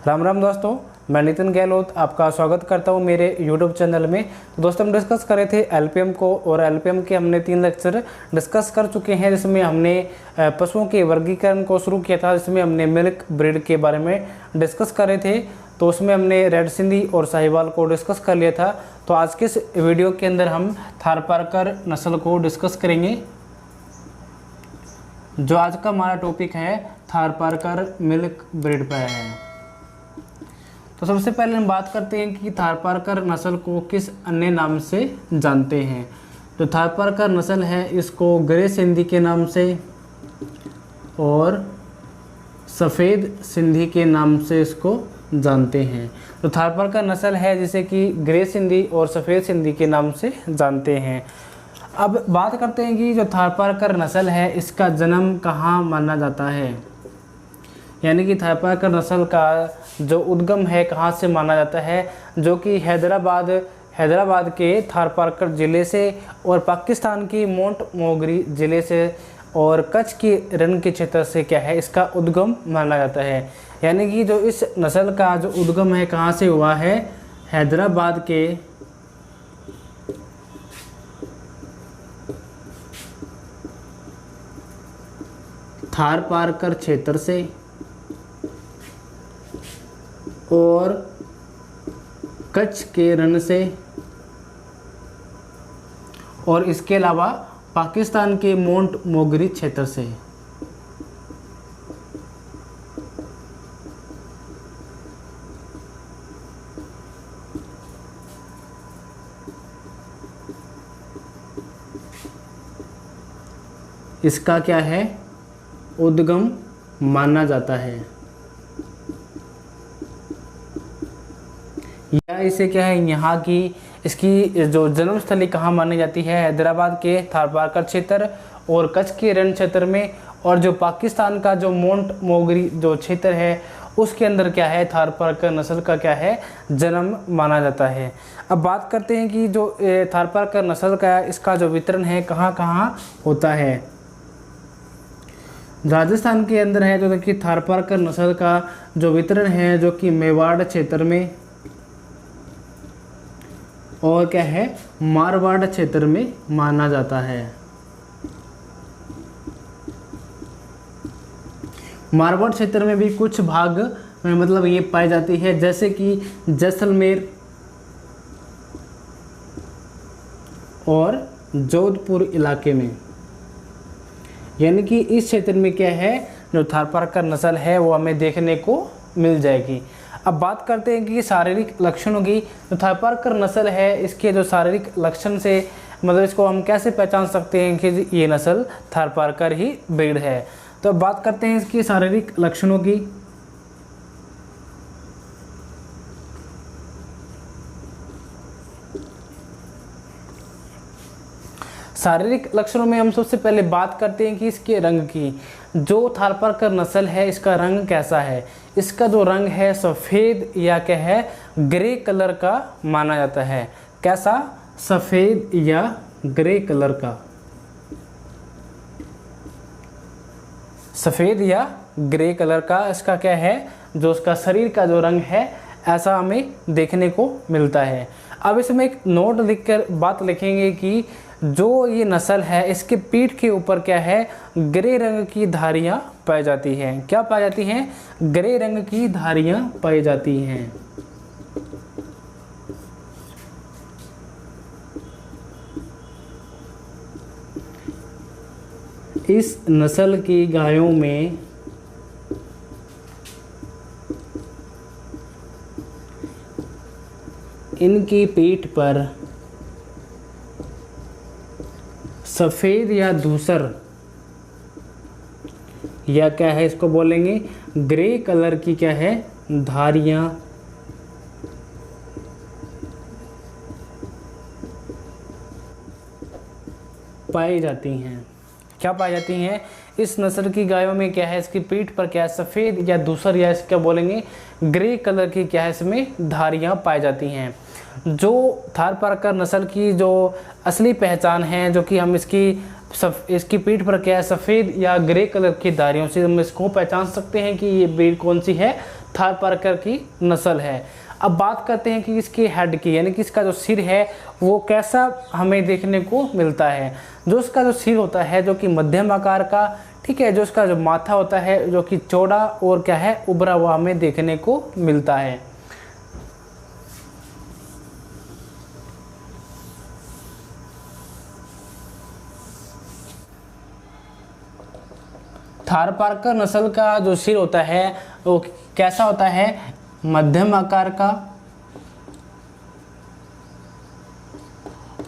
राम राम दोस्तों, मैं नितिन गहलोत आपका स्वागत करता हूं मेरे YouTube चैनल में। तो दोस्तों हम डिस्कस कर रहे थे LPM को, और LPM के हमने 3 लेक्चर डिस्कस कर चुके हैं, जिसमें हमने पशुओं के वर्गीकरण को शुरू किया था, जिसमें हमने मिल्क ब्रीड के बारे में डिस्कस कर रहे थे। तो उसमें हमने रेड सिंधी और साहिवाल को डिस्कस कर लिया था। तो आज के इस वीडियो के अंदर हम थारपारकर नस्ल को डिस्कस करेंगे। जो आज का हमारा टॉपिक है थारपारकर मिल्क ब्रीड पर है। तो सबसे पहले हम बात करते हैं कि थारपारकर नस्ल को किस अन्य नाम से जानते हैं। जो थारपारकर नस्ल है इसको ग्रे सिंधी के नाम से और सफ़ेद सिंधी के नाम से इसको जानते हैं। तो थारपारकर नस्ल है जिसे कि ग्रे सिंधी और सफ़ेद सिंधी के नाम से जानते हैं। अब बात करते हैं कि जो थारपारकर नस्ल है इसका जन्म कहाँ माना जाता है, यानी कि थारपारकर नस्ल का जो उद्गम है कहाँ से माना जाता है, जो कि हैदराबाद के थारपारकर ज़िले से और पाकिस्तान की मोंट मोगरी ज़िले से और कच्छ की रण के क्षेत्र से क्या है इसका उद्गम माना जाता है। यानी कि जो इस नस्ल का जो उद्गम है कहाँ से हुआ है, हैदराबाद के थारपारकर क्षेत्र से और कच्छ के रण से और इसके अलावा पाकिस्तान के मोंट मोगरी क्षेत्र से। इसका क्या है उद्गम माना जाता है, या इसे क्या है यहाँ की इसकी जो जन्मस्थली कहाँ मानी जाती है, हैदराबाद के थारपारकर क्षेत्र और कच्छ के रण क्षेत्र में, और जो पाकिस्तान का जो मोंट मोगरी जो क्षेत्र है उसके अंदर क्या है थारपारकर नस्ल का क्या है जन्म माना जाता है। अब बात करते हैं कि जो थारपारकर नस्ल का इसका जो वितरण है कहाँ कहाँ होता है। राजस्थान के अंदर है जो कि थारपारकर नस्ल का जो वितरण है जो कि मेवाड़ क्षेत्र में और क्या है मारवाड़ क्षेत्र में माना जाता है। मारवाड़ क्षेत्र में भी कुछ भाग में मतलब ये पाई जाती है, जैसे कि जैसलमेर और जोधपुर इलाके में। यानी कि इस क्षेत्र में क्या है जो थारपारकर नस्ल है वो हमें देखने को मिल जाएगी। अब बात करते हैं कि शारीरिक लक्षणों की। जो थारपारकर नस्ल है इसके जो शारीरिक लक्षण से मतलब इसको हम कैसे पहचान सकते हैं कि ये नस्ल थारपारकर ही ब्रीड है। तो अब बात करते हैं इसकी शारीरिक लक्षणों की। शारीरिक लक्षणों में हम सबसे पहले बात करते हैं कि इसके रंग की। जो थारपारकर नस्ल है इसका रंग कैसा है, इसका जो रंग है सफ़ेद या क्या है ग्रे कलर का माना जाता है। कैसा, सफ़ेद या ग्रे कलर का, सफ़ेद या ग्रे कलर का इसका क्या है जो उसका शरीर का जो रंग है ऐसा हमें देखने को मिलता है। अब इसमें एक नोट लिखकर बात लिखेंगे कि जो ये नस्ल है इसके पीठ के ऊपर क्या है ग्रे रंग की धारियाँ पाई जाती हैं। क्या पाई जाती हैं, ग्रे रंग की धारियाँ पाई जाती हैं। इस नस्ल की गायों में इनकी पीठ पर सफ़ेद या धूसर या क्या है इसको बोलेंगे ग्रे कलर की क्या है धारियां पाई जाती हैं। क्या पाई जाती हैं, इस नस्ल की गायों में क्या है इसकी पीठ पर क्या है सफ़ेद या धूसर या इस क्या बोलेंगे ग्रे कलर की क्या है इसमें धारियां पाई जाती हैं। जो थारपारकर नस्ल की जो असली पहचान है, जो कि हम इसकी पीठ पर क्या है सफ़ेद या ग्रे कलर की धारियों से हम इसको पहचान सकते हैं कि ये ब्रीड कौन सी है, थारपारकर की नस्ल है। अब बात करते हैं कि इसके हेड की, यानी कि इसका जो सिर है वो कैसा हमें देखने को मिलता है। जो इसका जो सिर होता है जो कि मध्यम आकार का, ठीक है, जो इसका जो माथा होता है जो कि चौड़ा और क्या है उभरा हुआ हमें देखने को मिलता है। थारपारकर नस्ल का जो सिर होता है वो कैसा होता है, मध्यम आकार का,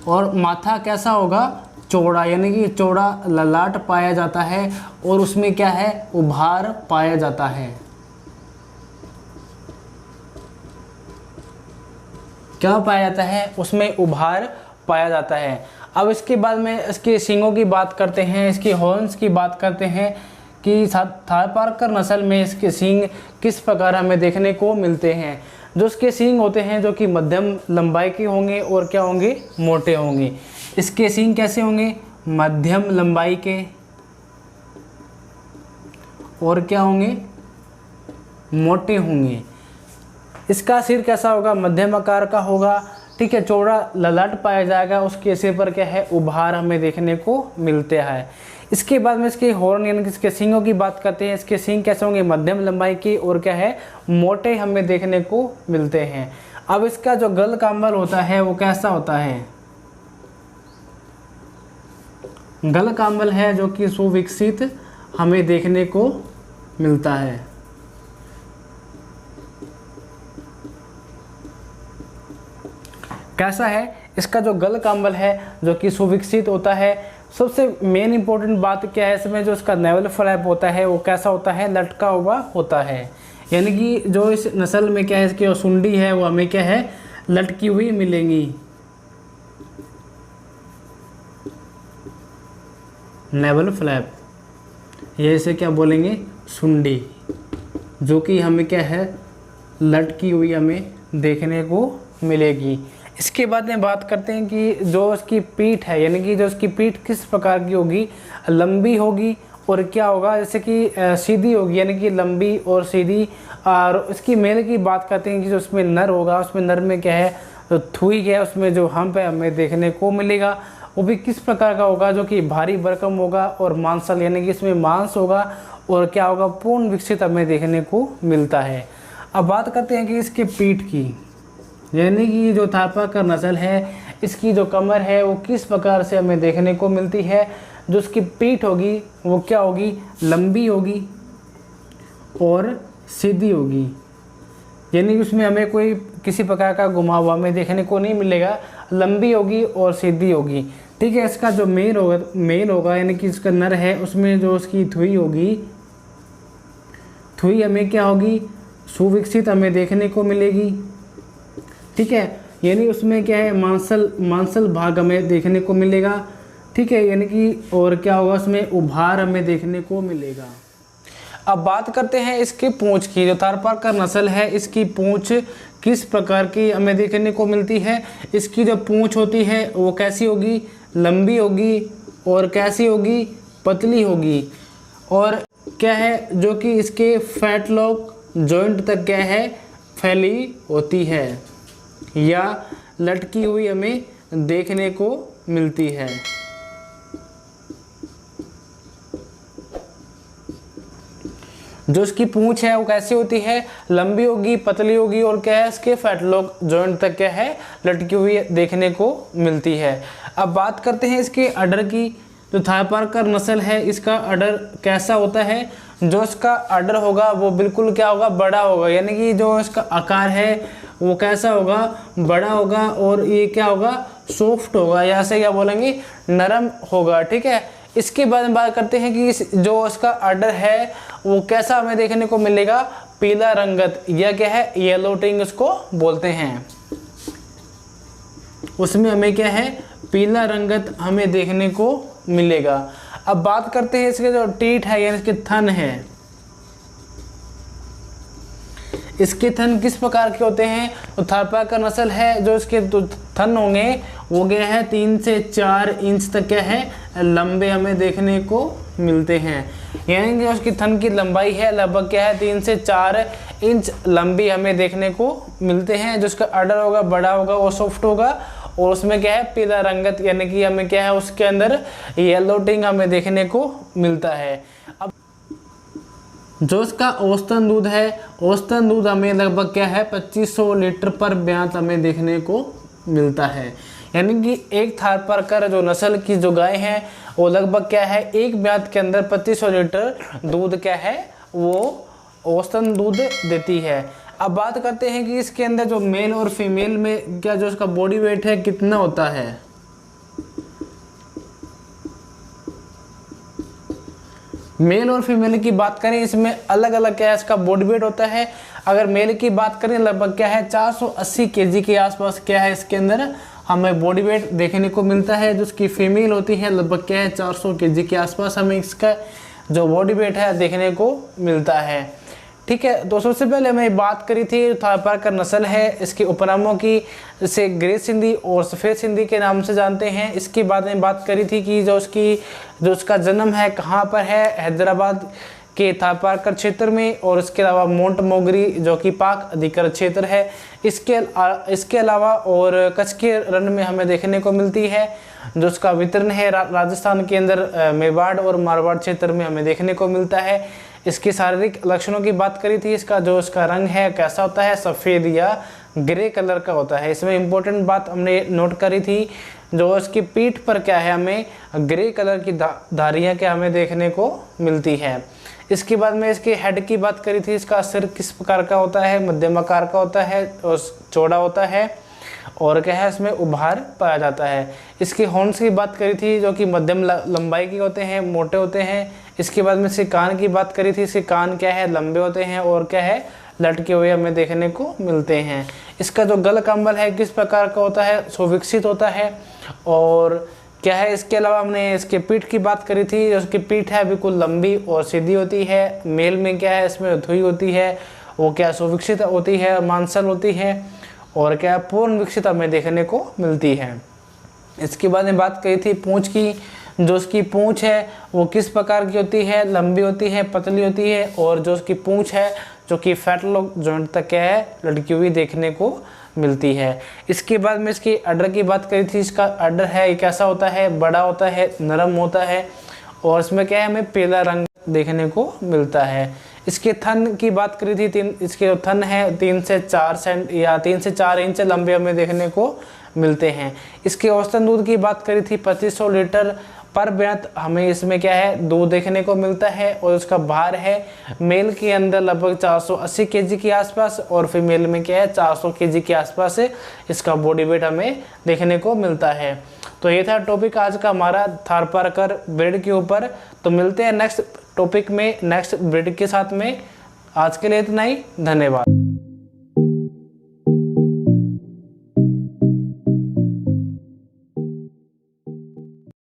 और माथा कैसा होगा, चौड़ा, यानी कि चौड़ा ललाट पाया जाता है और उसमें क्या है, उभार पाया जाता है। क्या पाया जाता है, उसमें उभार पाया जाता है। अब इसके बाद में इसके सींगों की बात करते हैं, इसके हॉर्न्स की बात करते हैं कि थारपारकर नस्ल में इसके सींग किस प्रकार हमें देखने को मिलते हैं। जो इसके सींग होते हैं जो कि मध्यम लंबाई के होंगे और क्या होंगे, मोटे होंगे। इसके सींग कैसे होंगे, मध्यम लंबाई के और क्या होंगे, मोटे होंगे। इसका सिर कैसा होगा, मध्यम आकार का होगा, ठीक है, चौड़ा ललाट पाया जाएगा, उसके सिर पर क्या है, उभार हमें देखने को मिलते हैं। इसके बाद में इसके हॉर्न यानी कि इसके सींगों की बात करते हैं। इसके सींग कैसे होंगे, मध्यम लंबाई के और क्या है, मोटे हमें देखने को मिलते हैं। अब इसका जो गल काम्बल होता है वो कैसा होता है, गल काम्बल है जो कि सुविकसित हमें देखने को मिलता है। कैसा है, इसका जो गल काम्बल है जो कि सुविकसित होता है। सबसे मेन इंपॉर्टेंट बात क्या है इसमें, जो इसका नेवल फ्लैप होता है वो कैसा होता है, लटका हुआ होता है। यानी कि जो इस नस्ल में क्या है, इसकी जो सुंडी है वो हमें क्या है, लटकी हुई मिलेंगी। नेवल फ्लैप, ये इसे क्या बोलेंगे, सुंडी, जो कि हमें क्या है, लटकी हुई हमें देखने को मिलेगी। इसके बाद में बात करते हैं कि जो इसकी पीठ है, यानी कि जो इसकी पीठ किस प्रकार की होगी, लंबी होगी और क्या होगा, जैसे कि सीधी होगी, यानी कि लंबी और सीधी। और इसकी मेल की बात करते हैं कि जो उसमें नर होगा, उसमें नर में क्या है, जो थुई है, उसमें जो हम्प है हमें देखने को मिलेगा, वो भी किस प्रकार का होगा, जो कि भारी भरकम होगा और मांसल, यानी कि इसमें मांस होगा और क्या होगा, पूर्ण विकसित हमें देखने को मिलता है। अब बात करते हैं कि इसके पीठ की, यानी कि जो थारपारकर नस्ल है इसकी जो कमर है वो किस प्रकार से हमें देखने को मिलती है। जो उसकी पीठ होगी वो क्या होगी, लंबी होगी और सीधी होगी, यानी कि उसमें हमें कोई किसी प्रकार का घुमाव हमें देखने को नहीं मिलेगा, लंबी होगी और सीधी होगी, ठीक है। इसका जो मेल होगा यानी कि इसका नर है, उसमें जो उसकी थुई होगी, थुई हमें क्या होगी, सुविकसित हमें देखने को मिलेगी, ठीक है। यानी उसमें क्या है, मांसल भाग हमें देखने को मिलेगा, ठीक है, यानी कि और क्या होगा, उसमें उभार हमें देखने को मिलेगा। अब बात करते हैं इसकी पूंछ की। जो थारपारकर नस्ल है इसकी पूंछ किस प्रकार की हमें देखने को मिलती है। इसकी जो पूंछ होती है वो कैसी होगी, लंबी होगी और कैसी होगी, पतली होगी, और क्या है, जो कि इसके फैटलॉक जॉइंट तक क्या है, फैली होती है या लटकी हुई हमें देखने को मिलती है। जो इसकी पूंछ है वो कैसी होती है, लंबी होगी, पतली होगी और क्या है, इसके फैटलॉक जॉइंट तक क्या है, लटकी हुई देखने को मिलती है। अब बात करते हैं इसके अडर की। जो थारपारकर नस्ल है इसका अडर कैसा होता है, जो इसका अडर होगा वो बिल्कुल क्या होगा, बड़ा होगा, यानी कि जो इसका आकार है वो कैसा होगा, बड़ा होगा और ये क्या होगा, सॉफ्ट होगा, या से क्या बोलेंगे, नरम होगा, ठीक है। इसके बाद में बात करते हैं कि जो इसका अडर है वो कैसा हमें देखने को मिलेगा, पीला रंगत, या क्या है, येलो टिंग उसको बोलते हैं। उसमें हमें क्या है, पीला रंगत हमें देखने को मिलेगा। अब बात करते हैं इसके जो टीथ है यानी इसके थन है। इसके थन किस प्रकार के होते हैं? तो थारपारकर नस्ल है जो इसके थन होंगे वो गए हैं 3 से 4 इंच तक क्या है लंबे हमें देखने को मिलते हैं। यानी कि उसकी थन की लंबाई है लगभग क्या है 3 से 4 इंच लंबी हमें देखने को मिलते हैं। जो उसका अडर होगा बड़ा होगा और सॉफ्ट होगा और उसमें क्या है पीला रंगत, यानी कि हमें क्या है उसके अंदर येलो टिंग हमें देखने को मिलता है। अब जो इसका औसतन दूध है, औसतन दूध हमें लगभग क्या है 2500 लीटर पर ब्यात हमें देखने को मिलता है। यानी कि एक थारपारकर जो नस्ल की जो गाय है वो लगभग क्या है एक ब्यात के अंदर 2500 लीटर दूध क्या है वो औसतन दूध देती है। अब बात करते हैं कि इसके अंदर जो मेल और फीमेल में क्या जो इसका बॉडी वेट है कितना होता है। मेल और फीमेल की बात करें इसमें अलग अलग क्या है इसका बॉडी वेट होता है। अगर मेल की बात करें लगभग क्या है 480 केजी के आसपास क्या है इसके अंदर हमें बॉडी वेट देखने को मिलता है। जो इसकी फीमेल होती है लगभग क्या है 400 केजी के आसपास हमें इसका जो बॉडी वेट है देखने को मिलता है। ठीक है, तो सबसे पहले हमें बात करी थी थारपारकर नस्ल है, इसके उपनामों की इसे ग्रे सिंधी और सफ़ेद सिंधी के नाम से जानते हैं। इसके बाद में बात करी थी कि जो उसका जन्म है कहाँ पर है, हैदराबाद के थारपारकर क्षेत्र में, और इसके अलावा मोंट मोगरी जो कि पाक अधिकृत क्षेत्र है इसके अलावा और कच्छ के रण में हमें देखने को मिलती है। जो उसका वितरण है राजस्थान के अंदर मेवाड़ और मारवाड़ क्षेत्र में हमें देखने को मिलता है। इसके शारीरिक लक्षणों की बात करी थी, इसका रंग है कैसा होता है सफ़ेद या ग्रे कलर का होता है। इसमें इम्पोर्टेंट बात हमने नोट करी थी जो इसकी पीठ पर क्या है हमें ग्रे कलर की धारियाँ क्या हमें देखने को मिलती है। इसके बाद में इसके हेड की बात करी थी, इसका सिर किस प्रकार का होता है, मध्यम आकार का होता है और चौड़ा होता है और क्या है इसमें उभार पाया जाता है। इसके हॉर्न्स की बात करी थी जो कि मध्यम लंबाई के होते हैं, मोटे होते हैं। इसके बाद में इसके कान की बात करी थी, इसके कान क्या है लंबे होते हैं और क्या है लटके हुए हमें देखने को मिलते हैं। इसका जो गल कम्बल है किस प्रकार का होता है सुविकसित होता है और क्या है। इसके अलावा हमने इसके पीठ की बात करी थी, उसकी पीठ है बिल्कुल लंबी और सीधी होती है। मेल में क्या है इसमें धुई होती है, वो क्या सुविकसित होती है, मांसल होती है और क्या पूर्ण विकसित हमें देखने को मिलती है। इसके बाद में बात करी थी पूंछ की, जो उसकी पूंछ है वो किस प्रकार की होती है, लंबी होती है, पतली होती है और जो उसकी पूंछ है जो कि फैटलॉक जॉइंट तक क्या है लटकी हुई देखने को मिलती है। इसके बाद में इसकी अडर की बात करी थी, इसका अडर है ये कैसा होता है, बड़ा होता है, नरम होता है और इसमें क्या है हमें पीला रंग देखने को मिलता है। इसके थन की बात करी थी, इसके जो थन है 3 से 4 इंच लंबे हमें देखने को मिलते हैं। इसके औसतन दूध की बात करी थी 2500 लीटर पर ब्यात हमें इसमें क्या है दूध देखने को मिलता है और उसका भार है मेल के अंदर लगभग 480 केजी के आसपास और फीमेल में क्या है 400 केजी के आसपास है इसका बॉडी वेट हमें देखने को मिलता है। तो ये था टॉपिक आज का हमारा थारपारकर ब्रीड के ऊपर। तो मिलते हैं नेक्स्ट टॉपिक में नेक्स्ट ब्रीड के साथ में। आज के लिए इतना ही, धन्यवाद।